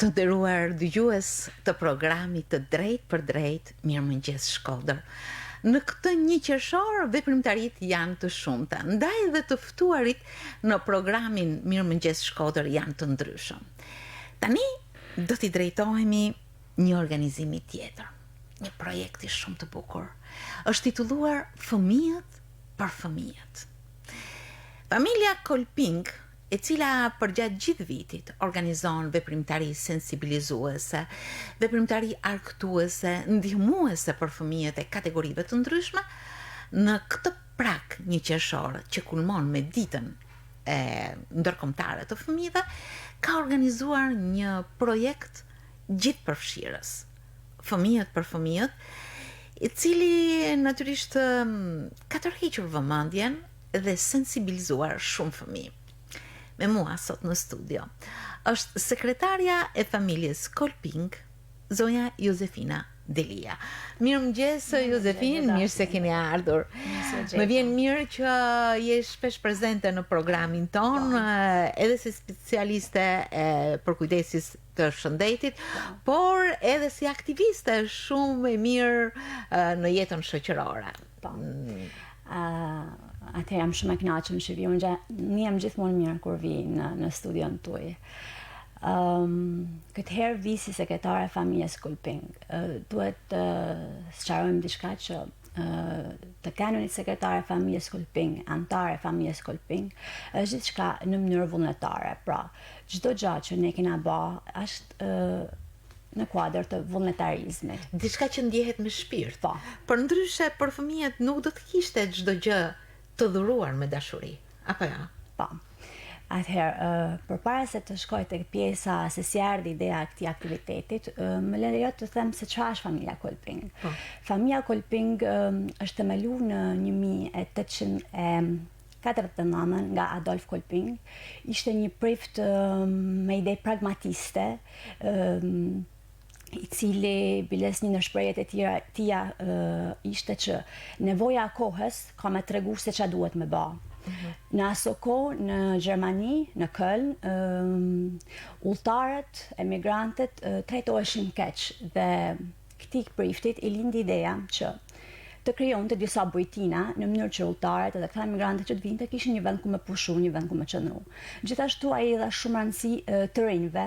Të nderuar dëgjues të programit të Drejt për Drejt, Mirëmëngjes Shkodër. Në këtë 1 qershor, veprimtaritë janë të shumta, ndaj dhe të ftuarit në programin Mirëmëngjes Shkodër janë të ndryshëm. Tani do t'i drejtohemi një organizimi tjetër, një projekti shumë të bukur. Është titulluar Fëmijët për fëmijët. Familja Kolping, e cila përgjatë gjithë vitit organizon veprimtari sensibilizuese, veprimtari arktuese, ndihmuese për fëmijët e kategorive të ndryshme, në këtë prak 1 qershor që kulmon me ditën e ndërkombëtare të fëmijëve, ka organizuar një projekt gjithëpërfshirës, Fëmijët për fëmijët, i cili natyrisht ka tërhequr vëmendjen dhe sensibilizuar shumë fëmijë. Me mua sot në studio është sekretarja e familjes Kolping, zonja Josefina Delia. Mirëmëngjes Josefin, mirë se keni ardhur. Më vjen mirë që je shpesh prezente në programin ton, edhe si specialiste për kujdesis të shëndetit, por edhe si aktiviste shumë e mirë në jetën shoqërore. Atë jam shumë e kënaqur që vi, unë jam gjithmonë mirë kur vi në studion tuaj. Këtë herë vi si sekretare e familjes Kolping. Duhet të sqarojmë diçka që të kanonit sekretare e familjes Kolping, antare e familjes Kolping, është diçka në mënyrë vullnetare. Pra, çdo gjë që ne kena bë është në kuadër të vullnetarizmit. Diçka që ndjehet me shpirt. Po. Por ndryshe për fëmijët nuk do të kishte çdo gjë të dhuruar me dashuri, apo ja? Po. Atëherë, përpara se të shkoj tek pjesa se si erdhi ideja e këtij aktivitetit, më lejo të them se çfarë është familja Kolping. Familja Kolping është themeluar në 1849 nga Adolf Kolping. Ishte një prift me ide pragmatiste, i cili biles një në shprehjet e tia ishte që nevoja e kohës ka me tregu se ç'a duhet me bë. Në aso kohë në Gjermani, në Köln, udhëtarët, emigrantët trajtoheshin keq dhe këtij priftit i lindi ideja që të krijonte disa bujtina në mënyrë që udhëtarët edhe këta emigrantët që të vinte kishin një vend ku me pushu, një vend ku me qëndru. Gjithashtu ai dha shumë rëndësi të rinjve,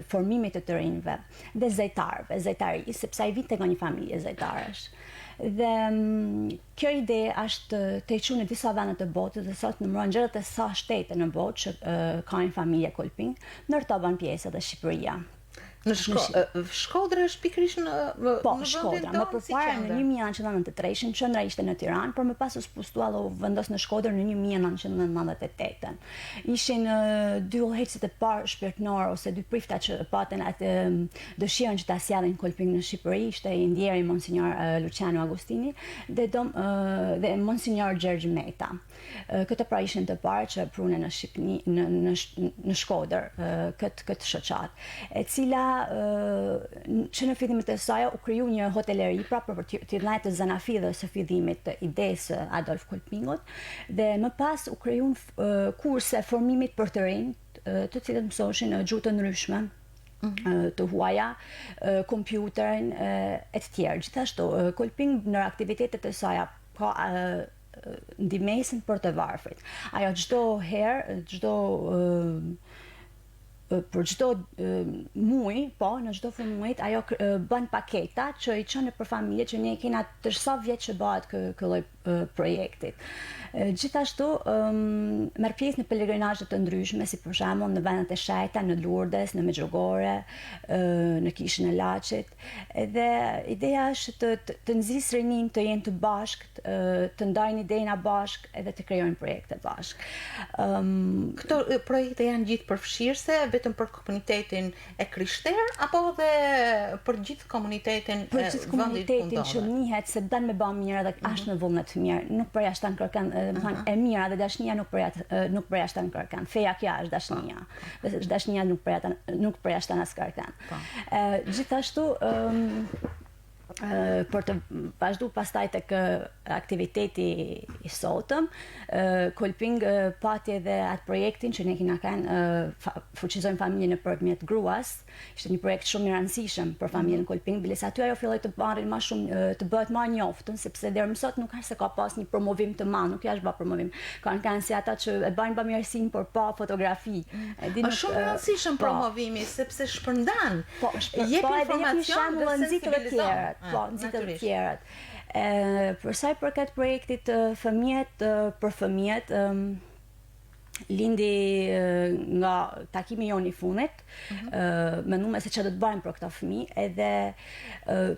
formimit të rinjve dhe zejtarëve, zejtari, sepse ai vinte nga një familje zejtarësh. Dhe kjo ide është të hequr në disa vende të botës dhe sot numëron 60 shtete në botë që kanë familje Kolping, ndër to bën pjesë edhe Shqipëria. Në Shkodra është pikërisht në Shkodra. Më përpara në 1993 qendra ishte në Tiranë, por më pas u spustua dhe u vendos në Shkodër në 1998. Ishin 2 udhëheqësit e parë shpirtënor ose 2 prifta që patën atë dëshirën që ta sjellin Kolping në Shqipëri, ishte i ndjeri Monsinjor Luciano Agustini dhe Monsinjor Gjergj Meta. Këto pra ishin të parë që prunen në Shqipëri, në Shkodër, këtë shoqat, e cila që në fillimet e saj u kriju një hoteleri pra për të dhënë të zanafillës së fillimit të idesë Adolf Kolpingut dhe më pas u kriju kurse formimit për të rinj, të cilët mësoshin gjuhë të ndryshme, të huaja, kompjuterin e të tjerë. Gjithashtu Kolping në aktivitetet e saj ka ndihmesën për të varfrit. Ajo çdo herë, për çdo muaj, në çdo fund muajit ajo bën paketa që i çon për familje që ne kena tërsa vjet që bëhet ky lloj projektit. Gjithashtu merr pjesë në pelegrinazhe të ndryshme, si për shembull në vendet e shenjta, në Lourdes, në Medjugorje, në Kishën e Laçit. Dhe ideja është të nxjisë rinin të jenë të bashkët, të ndajnë idejna bashkë edhe të krijojnë projekte bashkë. Këto projekte janë gjithë përfshirëse, vetëm për komunitetin e krishter apo edhe për gjithë komunitetin për gjithë komunitetin që njihet se don me bë mirë dhe është në vullnet të mirë, nuk përjashton kërkan e mira dhe dashnia nuk përjashton kërkan. Feja kjo është dashnia. Dhe dashnia nuk përjashton as kërkan. Gjithashtu për të vazhdu pastaj tek aktiviteti i sotëm. Kolping pati edhe atë projektin që ne kena kanë fuqizojmë familjen nëpërmjet gruas. Ishte një projekt shumë i rëndësishëm për familjen Kolping, biles aty ajo filloi të marrin më shumë të bëhet më njoftun, sepse deri më sot nuk ka se ka pas një promovim të madh, nuk jash bë promovim. Kanë si ata që e bajnë bamirësinë por pa fotografi. Është shumë i rëndësishëm promovimi sepse shpërndan. Jep informacion dhe sensibilizon. Nxitët të tjerët. Për sa i përket projektit për fëmijët, lindi nga takimi jonë i funit, mendume se që do të bëjmë për këta fëmijë, edhe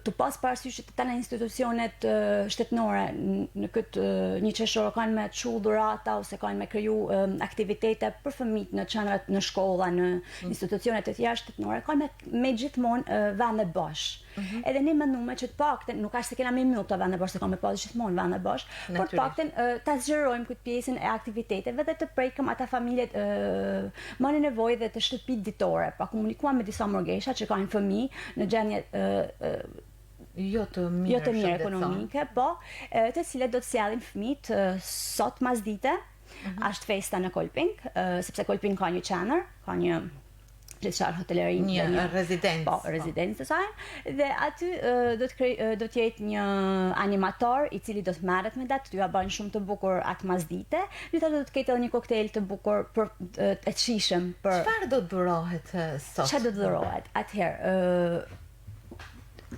të pas parasysh që të tana institucionet shtetënore në këtë një qeshor kanë me çu dhurata ose kanë me kriju aktivitete për fëmijët në qendrat, në shkolla, në institucionet e tjera shtetënore, kanë me gjithmonë vende bosh. Edhe ne mendume që të paktën, nuk është se kena me mbyll të vende bosh, se kanë me pas gjithmonë vende bosh, por të paktën ta zgjerojmë këtë pjesën e aktiviteteve dhe të prekëm ata familjet më në nevojë dhe të shtëpitë ditore. Pa komunikuam me disa morgesha që kanë fëmijë në gjendje jo të mirë ekonomike, po, të cilët do të sjellin fëmijët sot masdite. Është festa në Kolping, sepse Kolping ka një qendër, ka një pleqar hoteleri, një rezidencë. Po, rezidencë të saj. Dhe aty do të jetë një animator i cili do të merret me datë, t'ju bën shumë të bukur atë masdite. Gjithashtu do të ketë edhe një koktejl të bukur për të shishëm për. Çfarë do të dhurohet sot? Çfarë do të dhurohet? Atëherë,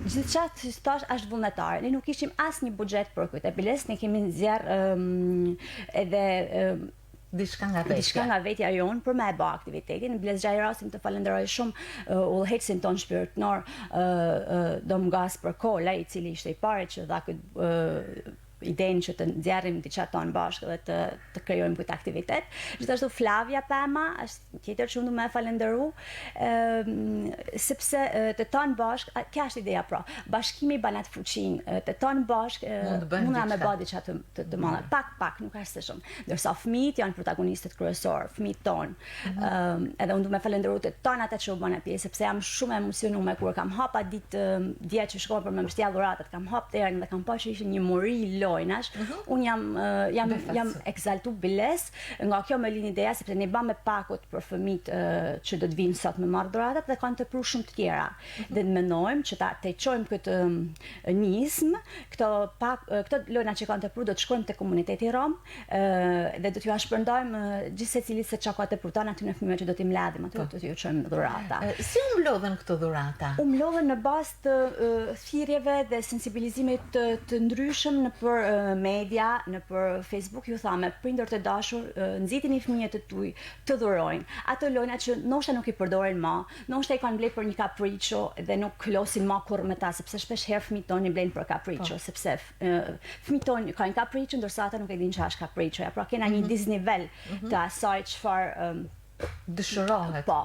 gjithçka si thash është vullnetare. Ne nuk kishim asnjë buxhet për këtë. Biles ne kemi nxjerr edhe diçka nga vetja jonë për me e bë aktivitetin. Në biles gjaj rastin të falenderoj shumë udhëheqësin ton shpirtënor Dom Gaspër Kola, i cili ishte i pari që dha këtë idenë që të nxjerrim diçka tonë bashkë dhe të krijojmë këtë aktivitet. Gjithashtu Flavia Pema është tjetër që unë do më falenderoj, sepse të tonë bashkë, kjo është ideja pra. Bashkimi ban atë fuqinë, të tonë bashkë mund na me bë diçka të madhe. Pak, nuk është se shumë. Ndërsa fëmijët janë protagonistët kryesorë, fëmijët tonë. Edhe unë do më falenderoj të tonë ata që u bën pjesë, sepse jam shumë e emocionuar kur kam hapa ditë dje që shkova për me mbështjell dhuratat, kam hap derën dhe kam pasur që ishte një mori lojnash. Unë jam ekzaltu biles, nga kjo më lind ideja sepse ne bëm me pakut për fëmijët që do të vinë sot me marr dhuratat dhe kanë të pru shumë të tjera. Dhe mendojmë që ta çojmë këtë nizm, këto lojna që kanë të pru do të shkojmë te komuniteti rom dhe do t'ju shpërndajmë gjithsecilit se çka ka të prutan aty në fëmijët që do t'i mbledhim aty, do t'ju çojmë dhurata. Si u mlodhen këto dhurata? U mlodhen në bazë të thirrjeve dhe sensibilizimit të ndryshëm në për media, në për Facebook, ju thamë, prindër të dashur, nxitini fëmijët të tuaj të dhurojnë. Ato lojna që ndoshta nuk i përdoren më, ndoshta i kanë bler për një capriccio dhe nuk losin më kurrë me ta, sepse shpesh herë fëmijët tonë i blejnë për capriccio, sepse fëmijët tonë kanë capriccio ndërsa ata nuk e dinë çfarë është capriccio. Pra kena një disnivel të asaj çfarë dëshirohet. Po.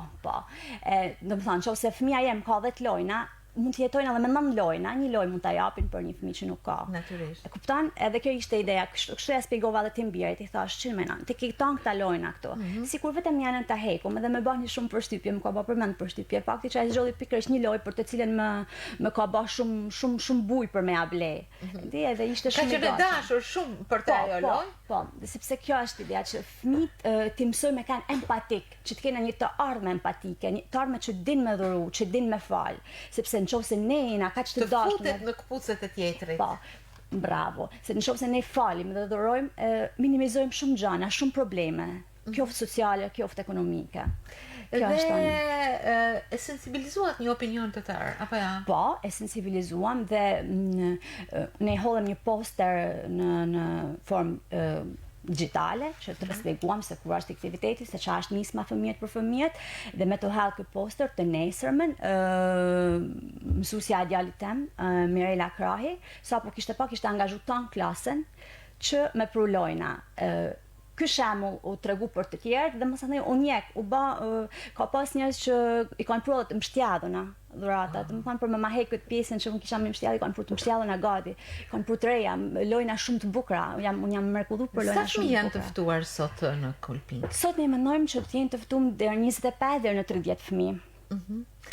Domethënë, nëse fëmia jem ka 10 lojna, mund të jetojnë edhe me 9 lojna, një lojë mund ta japin për një fëmijë që nuk ka. Natyrisht. E kupton? Edhe kjo ishte ideja. Kështu ja shpjegova edhe tim birit, i thash ç'i mënan. Ti ke këta lojna këtu. Sikur vetëm janë të hekum, edhe më bani shumë përshtypje, më ka bërë përmend përshtypje. Fakti që ai zgjodhi pikërisht një lojë për të cilën më ka bërë shumë bujë për me able. Dhe edhe ishte shumë i dashur shumë për të ajo lojë. Po, sepse kjo është ideja që fëmijët ti mësojmë me kanë empatik, që të kenë një të ardhmë empatike, një të ardhmë që din me dhuru, që din me fal, sepse nëse ne jena kaq të dashur të futet në këpucët e tjetrit. Po. Bravo. Se nëse ne falim dhe dhurojmë, minimizojmë shumë gjëra, shumë probleme, qoftë sociale, qoftë ekonomike. Dhe e sensibilizuat një opinion të tërë, apo ja? Po, e sensibilizuam dhe ne hodhëm një poster në formë digjitale, që të shpjeguam se kur është aktiviteti, se çfarë është nisma fëmijët për fëmijët, dhe me të hall ky poster të nesërmen, mësuesja e djalit tem, Mirela Krahi, sapo kishte angazhuar tan klasën që me pru lojna. Ky shembull u tregu për të tjerë dhe mësani u njeh, ka pas njerëz që i kanë prodhuar të mbështjelluna dhuratat, më kanë për me ma hek këtë pjesën që unë kisha me mbështjellë, i kanë për të mbështjelluna gati, kanë për të reja, lojna shumë të bukura, unë jam mrekulluar për lojna shumë të bukura. Sa fëmijë janë të ftuar sot në Kolping? Sot ne mendojmë që të jenë të ftuar deri 25 deri në 30 fëmijë.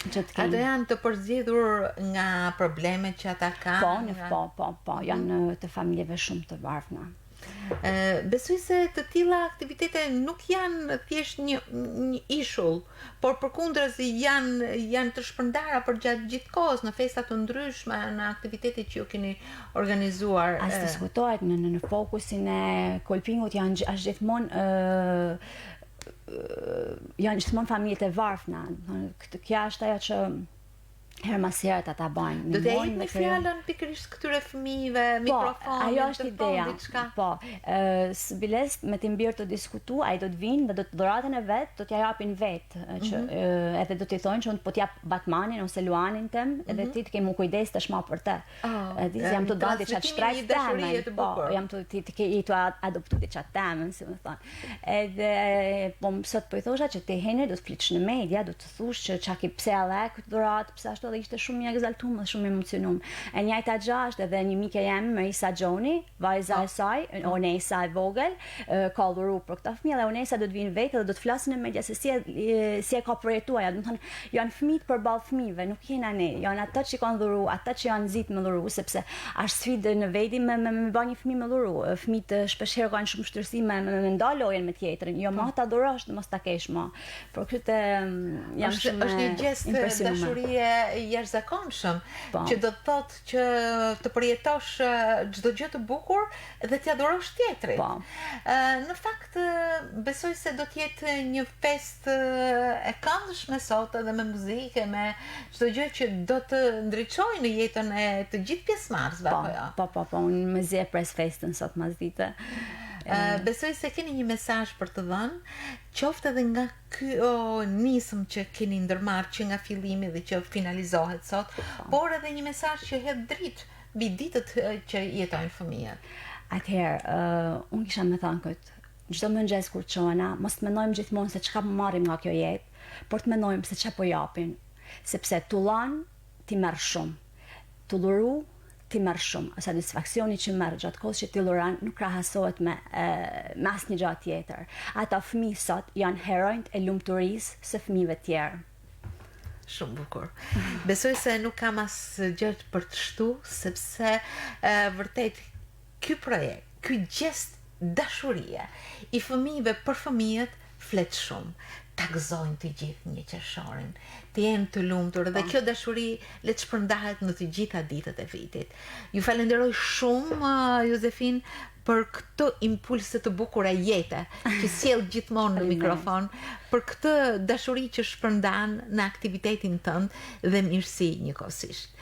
Ato janë të përzgjedhur nga problemet që ata kanë? Po, janë të familjeve shumë të varfna. Besoj se të tilla aktivitete nuk janë thjesht një ishull, por përkundrazi janë të shpërndara për gjatë gjithë kohës në festa të ndryshme, në aktivitete që ju keni organizuar. As diskutohet në fokusin e Kolpingut janë gjithmonë familjet e varfna. Kjo është ajo që herë mas herët ata bajnë. Do të jepni fjalën pikërisht këtyre fëmijëve, mikrofonin, ajo është ideja. Po, biles me të mbirë të diskutu, ai do të vinë dhe do të dhuratën e vet, do t'ja japin vet, që edhe do t'i thonë që unë po t'jap Batmanin ose Luanin tem, edhe ti të kemu kujdes të shma për te. Jam të dalë diçka shtrajt temën, po, jam të adoptu diçka temën, si më thonë. Edhe, po sot po i thosha që ti Henry do të fliqsh në media, do të thush që qa ki pse edhe këtë dhurat, pse ashtu dhe ishte shumë i egzaltuar, shumë i emocionuar. E njëjta gjë është edhe një mike jam, Marisa Gjoni, vajza e saj, Onesa e vogël, ka dhuru për këtë fëmijë dhe Onesa do të vinë vetë dhe do të flasin në media se si e ka përjetuar. Do të thonë, janë fëmijë përballë fëmijëve, nuk jena ne, janë ata që kanë dhuru, ata që janë nxit me dhuru, sepse është sfidë në veti me bën një fëmijë me dhuru. Fëmijët shpeshherë kanë shumë vështirësi me ndalojen me tjetrin. Jo më ta dhurosh, mos ta kesh më. Por këtë jam shumë është një gest dashurie jashtëzakonshëm, që do të thotë që të përjetosh çdo gjë të bukur dhe t'ia dhurosh tjetrit. Në fakt besoj se do të jetë një festë e këndshme sot edhe me muzikë, me çdo gjë që do të ndriçojë në jetën e të gjithë pjesëmarrësve apo jo? Po, unë më zi e pres festën sot masdite. Besoj se keni një mesazh për të dhënë, qoftë edhe nga ky nisëm që keni ndërmarrë që nga fillimi dhe që finalizohet sot, por edhe një mesazh që hedh dritë mbi ditët që jetojnë fëmijët. Atëherë, unë kisha me thënë këtë, çdo mëngjes kur çohena, mos të mendojmë gjithmonë se çka po marrim nga kjo jetë, por të mendojmë se çka po japin, sepse tullan ti merr shumë, tulluru ti merr shumë, satisfaksioni që merr gjatë kohës që ti luran nuk krahasohet me asnjë gjë tjetër. Ata fëmijë sot janë heronjtë e lumturisë së fëmijëve të tjerë. Shumë bukur. Besoj se nuk kam asgjë për të shtu, sepse vërtet ky projekt, ky gest dashurie i fëmijëve për fëmijët flet shumë. Ta gëzojnë të gjithë një qershorin, të jenë të lumtur dhe kjo dashuri le të shpërndahet në të gjitha ditët e vitit. Ju falenderoj shumë, Josefin, për këto impulse të bukura jete që sjell gjithmonë në mikrofon, për këtë dashuri që shpërndan në aktivitetin tënd dhe mirësi njëkohësisht.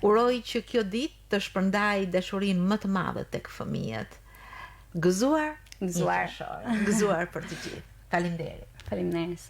Uroj që kjo ditë të shpërndaj dashurinë më të madhe tek fëmijët. Gëzuar për të gjithë. Faleminderit. Faleminderit.